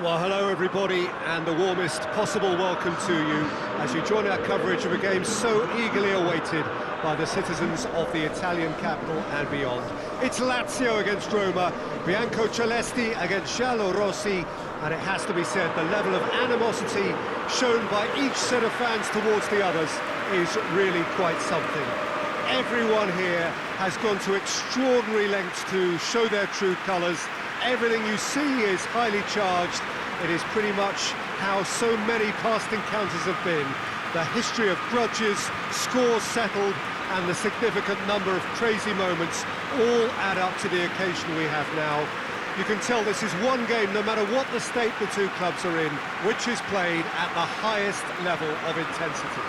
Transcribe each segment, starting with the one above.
Well, hello everybody, and the warmest possible welcome to you as you join our coverage of a game so eagerly awaited by the citizens of the Italian capital and beyond. It's Lazio against Roma, Bianco Celesti against Giallo Rossi, and it has to be said, the level of animosity shown by each set of fans towards the others is really quite something. Everyone here has gone to extraordinary lengths to show their true colours. Everything you see is highly charged. It is pretty much how so many past encounters have been. The history of grudges, scores settled, and the significant number of crazy moments all add up to the occasion we have now. You can tell this is one game, no matter what the state the two clubs are in, which is played at the highest level of intensity.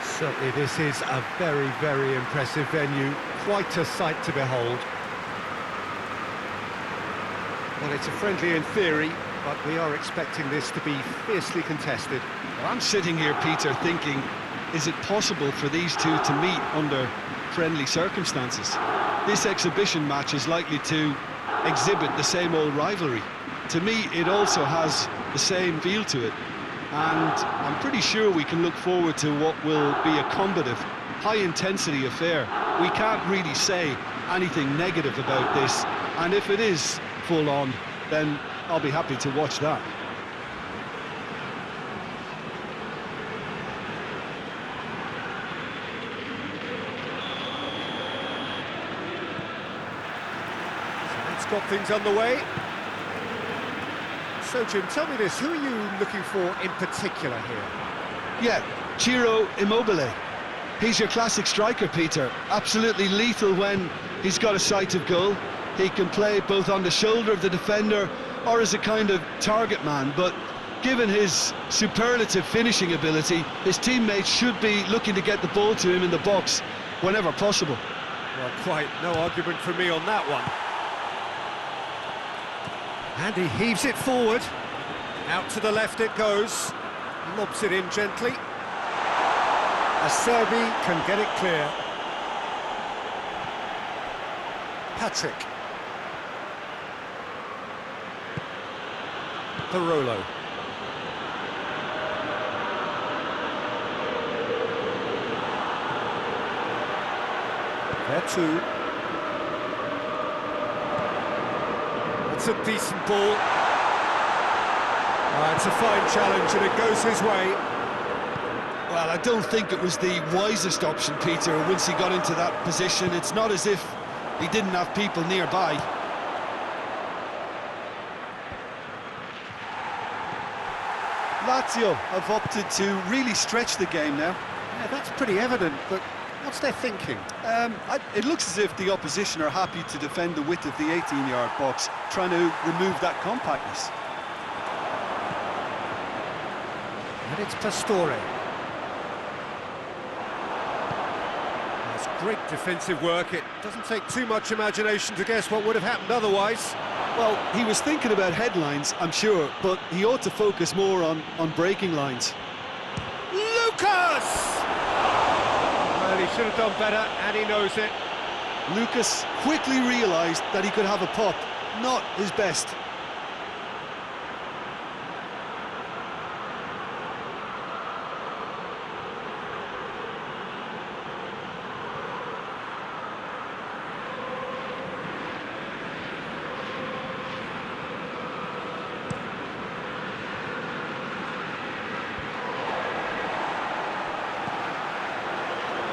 Certainly this is a very, very impressive venue. Quite a sight to behold. Well, it's a friendly in theory, but we are expecting this to be fiercely contested. Well, I'm sitting here, Peter, thinking, is it possible for these two to meet under friendly circumstances? This exhibition match is likely to exhibit the same old rivalry. To me, it also has the same feel to it. And I'm pretty sure we can look forward to what will be a combative, high-intensity affair. We can't really say anything negative about this, and if it is full on, then I'll be happy to watch that. So that's got things underway. So Jim, tell me this, who are you looking for in particular here? Yeah, Ciro Immobile. He's your classic striker, Peter. Absolutely lethal when he's got a sight of goal. He can play both on the shoulder of the defender or as a kind of target man, but given his superlative finishing ability, his teammates should be looking to get the ball to him in the box whenever possible. Well, quite no argument from me on that one. And he heaves it forward. Out to the left it goes. Lobs it in gently. Acerbi can get it clear. Patrick. Barolo. There too. It's a decent ball. It's a fine challenge and it goes his way. Well, I don't think it was the wisest option, Peter, once he got into that position. It's not as if he didn't have people nearby. Lazio have opted to really stretch the game now. Yeah, that's pretty evident, but what's their thinking? It looks as if the opposition are happy to defend the width of the 18-yard box, trying to remove that compactness. And it's Pastore. That's great defensive work. It doesn't take too much imagination to guess what would have happened otherwise. Well, he was thinking about headlines, I'm sure, but he ought to focus more on breaking lines. Lucas! Well, he should have done better, and he knows it. Lucas quickly realised that he could have a pop, not his best.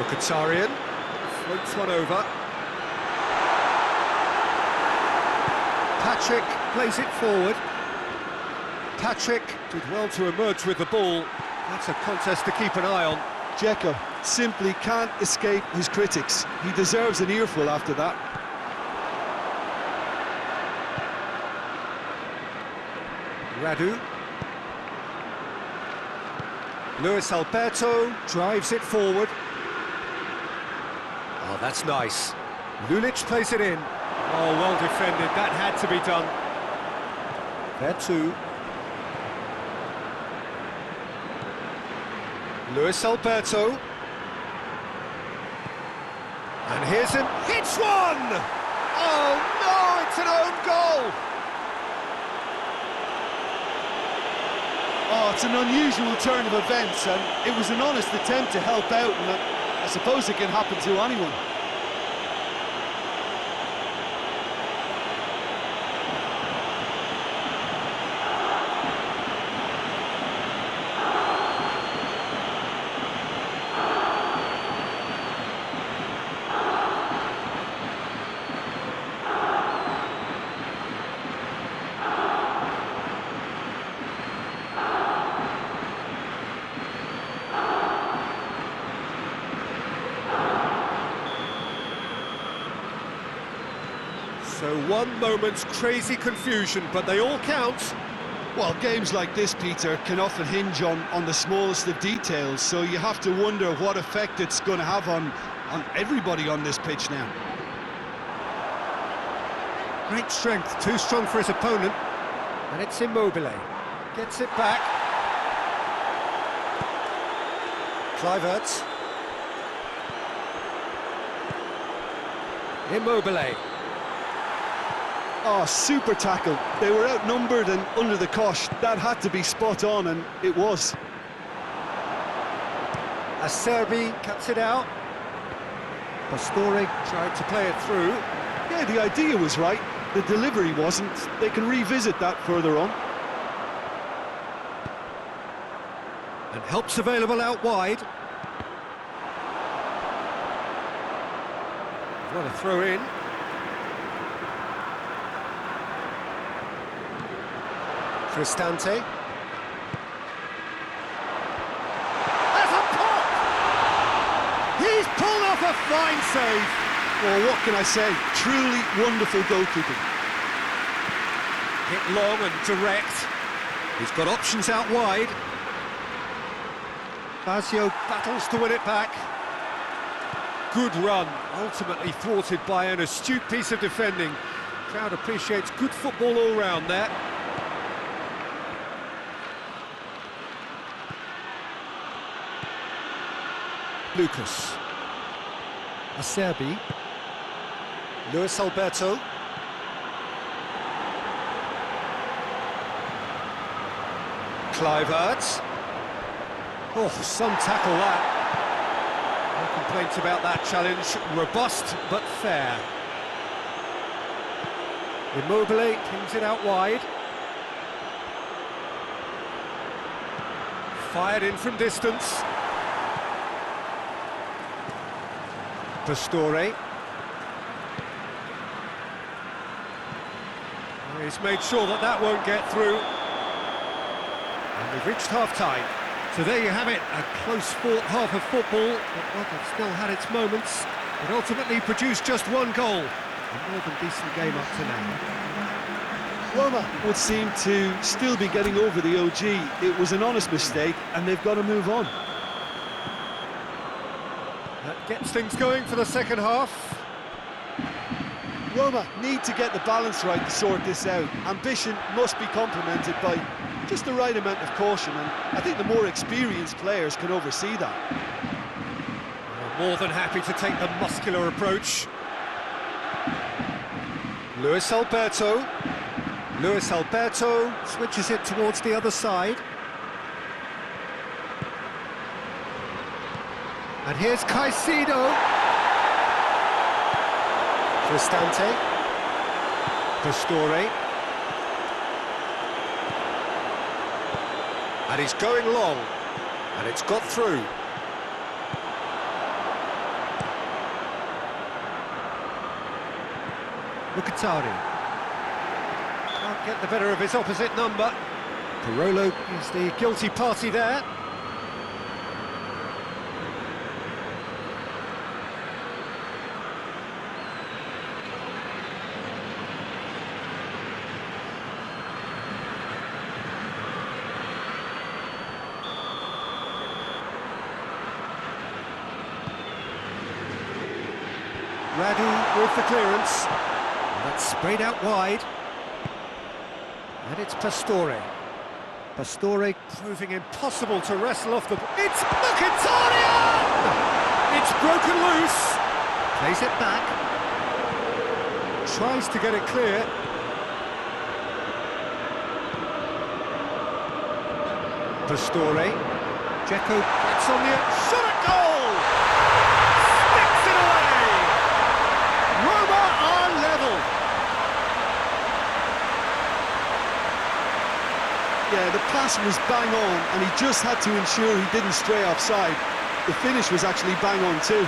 Mkhitaryan floats one over. Patrick plays it forward. Patrick did well to emerge with the ball. That's a contest to keep an eye on. Dzeko simply can't escape his critics. He deserves an earful after that. Radu. Luis Alberto drives it forward. Oh, that's nice. Lulic plays it in. Oh, well defended. That had to be done. There too. Luis Alberto. And here's him. Hits one! Oh, no, it's an own goal! It's an unusual turn of events, and it was an honest attempt to help out, and I suppose it can happen to anyone. So one moment's crazy confusion, but they all count. Well, games like this, Peter, can often hinge on the smallest of details, so you have to wonder what effect it's going to have on everybody on this pitch now. Great strength, too strong for his opponent. And it's Immobile. Gets it back. Kluivert. Immobile. Oh, super tackle. They were outnumbered and under the cosh. That had to be spot on, and it was. Acerbi cuts it out. Pastore tried to play it through. Yeah, the idea was right. The delivery wasn't. They can revisit that further on. And help's available out wide. What a throw in. Cristante. That's a pop! He's pulled off a fine save. Well, what can I say? Truly wonderful goalkeeping. Hit long and direct. He's got options out wide. Lazio battles to win it back. Good run, ultimately thwarted by an astute piece of defending. Crowd appreciates good football all round there. Lucas. Acerbi. Luis Alberto. Kluivert. Oh, some tackle that. No complaints about that challenge. Robust but fair. Immobile pings it out wide. Fired in from distance. Pastore. He's made sure that that won't get through. And we've reached half-time. So there you have it, a close-fought half of football, but one that still had its moments. It ultimately produced just one goal. A more than decent game up to now. Roma would seem to still be getting over the OG. It was an honest mistake, and they've got to move on. That gets things going for the second half. Roma need to get the balance right to sort this out. Ambition must be complemented by just the right amount of caution, and I think the more experienced players can oversee that. Well, more than happy to take the muscular approach. Luis Alberto. Luis Alberto switches it towards the other side. And here's Caicedo. Cristante. Pastore. And he's going long. And it's got through. Mkhitaryan. Can't get the better of his opposite number. Parolo is the guilty party there. Radu with the clearance. And that's sprayed out wide. And it's Pastore. Pastore proving impossible to wrestle off the... It's Mkhitaryan! It's broken loose. Plays it back. Tries to get it clear. Pastore. Dzeko gets on the shot at goal! Sticks it away! Roma are level. Yeah, the pass was bang on, and he just had to ensure he didn't stray offside. The finish was actually bang on too.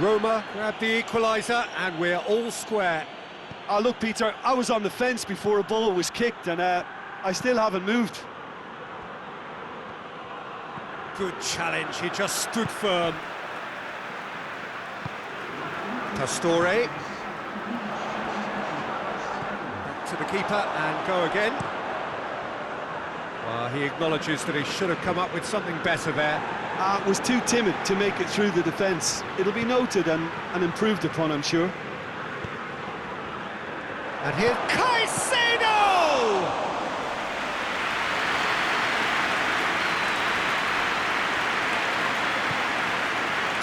Roma grab the equaliser and we're all square. Oh, look, Peter, I was on the fence before a ball was kicked, and I still haven't moved. Good challenge, he just stood firm. Pastore. Back to the keeper and go again. He acknowledges that he should have come up with something better there. Was too timid to make it through the defence. It'll be noted and improved upon, I'm sure. And here's Caicedo!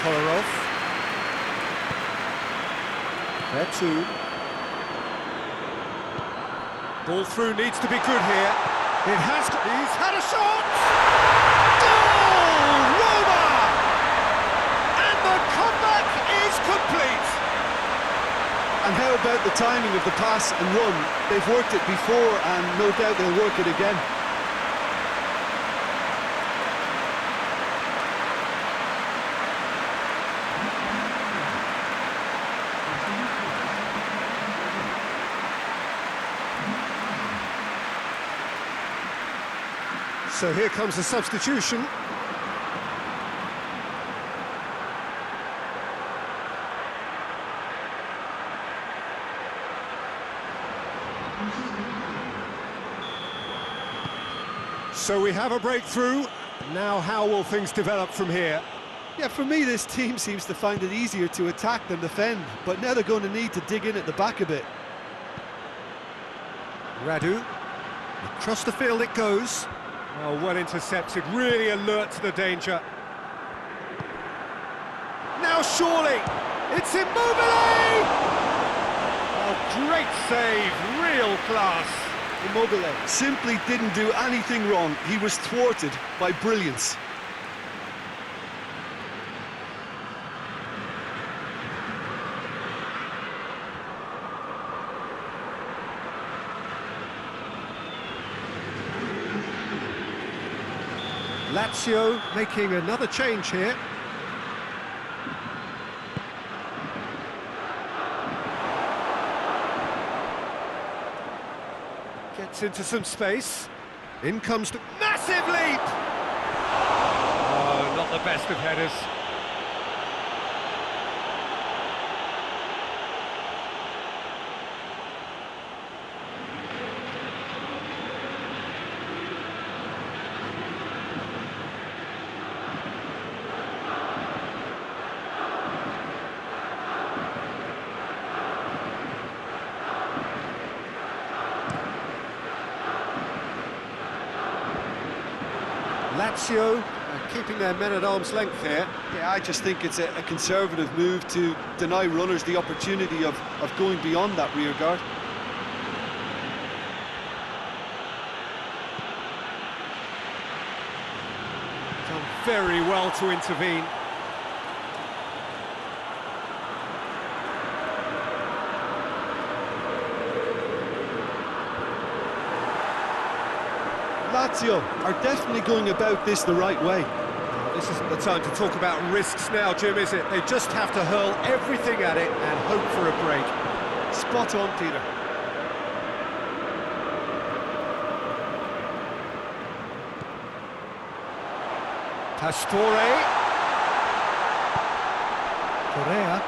Kolarov. There too. Ball through needs to be good here. It has to. He's had a shot! Goal! Roma! And the comeback is complete! And how about the timing of the pass and run? They've worked it before, and no doubt they'll work it again. So here comes the substitution. So we have a breakthrough. Now how will things develop from here? Yeah, for me, this team seems to find it easier to attack than defend, but now they're going to need to dig in at the back a bit. Radu. Across the field it goes. Oh, well intercepted, really alert to the danger. Now surely, it's Immobile! Oh, great save, real class. Immobile simply didn't do anything wrong. He was thwarted by brilliance. Lazio making another change here. Gets into some space. In comes the massive leap! Oh, not the best of headers. Lazio keeping their men at arm's length here. Yeah, I just think it's a conservative move to deny runners the opportunity of going beyond that rear guard. Done very well to intervene. Lazio are definitely going about this the right way. This isn't the time to talk about risks now, Jim, is it? They just have to hurl everything at it and hope for a break. Spot on, Peter. Pastore. Correa.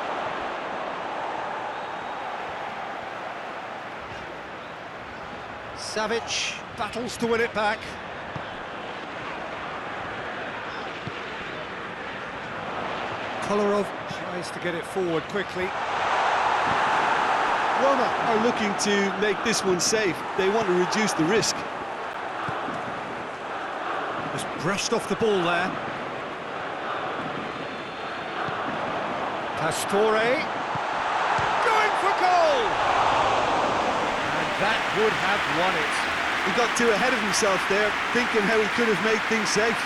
Savic battles to win it back. Kolarov tries to get it forward quickly. Roma are looking to make this one safe. They want to reduce the risk. Just brushed off the ball there. Pastore going for goal! And that would have won it. He got too ahead of himself there, thinking how he could have made things safe.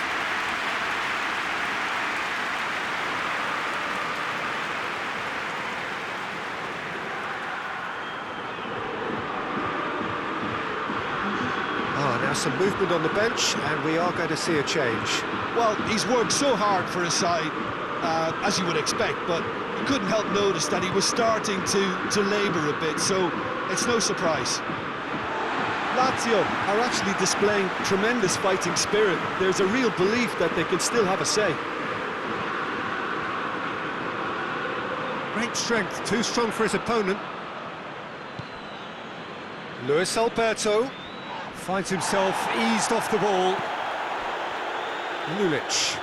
Now some movement on the bench, and we are going to see a change. Well, he's worked so hard for his side, as you would expect, but you couldn't help notice that he was starting to labour a bit, so it's no surprise. Lazio are actually displaying tremendous fighting spirit. There's a real belief that they can still have a say. Great strength, too strong for his opponent. Luis Alberto finds himself eased off the ball. Lulic.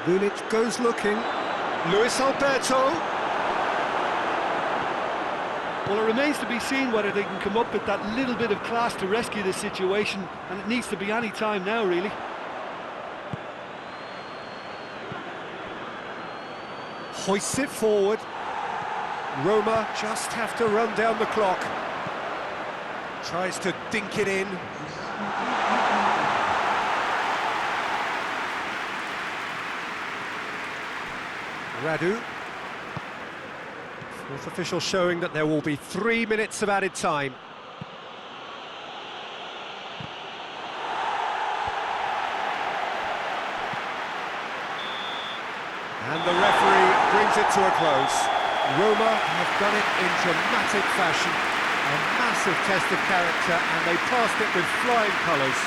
Lulic goes looking. Luis Alberto. Well, it remains to be seen whether they can come up with that little bit of class to rescue this situation, and it needs to be any time now, really. Hoists it forward. Roma just have to run down the clock. Tries to dink it in. Radu. Fourth official showing that there will be 3 minutes of added time. And the referee brings it to a close. Roma have done it in dramatic fashion. A massive test of character, and they passed it with flying colours.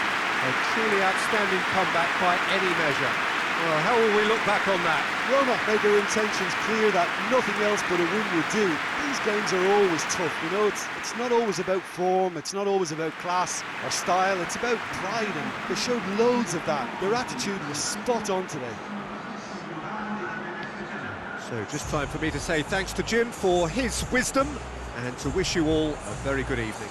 A truly outstanding comeback by any measure. Well, how will we look back on that? Roma made their intentions clear that nothing else but a win would do. These games are always tough, you know, it's not always about form, it's not always about class or style, it's about pride, and they showed loads of that. Their attitude was spot on today. So just time for me to say thanks to Jim for his wisdom and to wish you all a very good evening.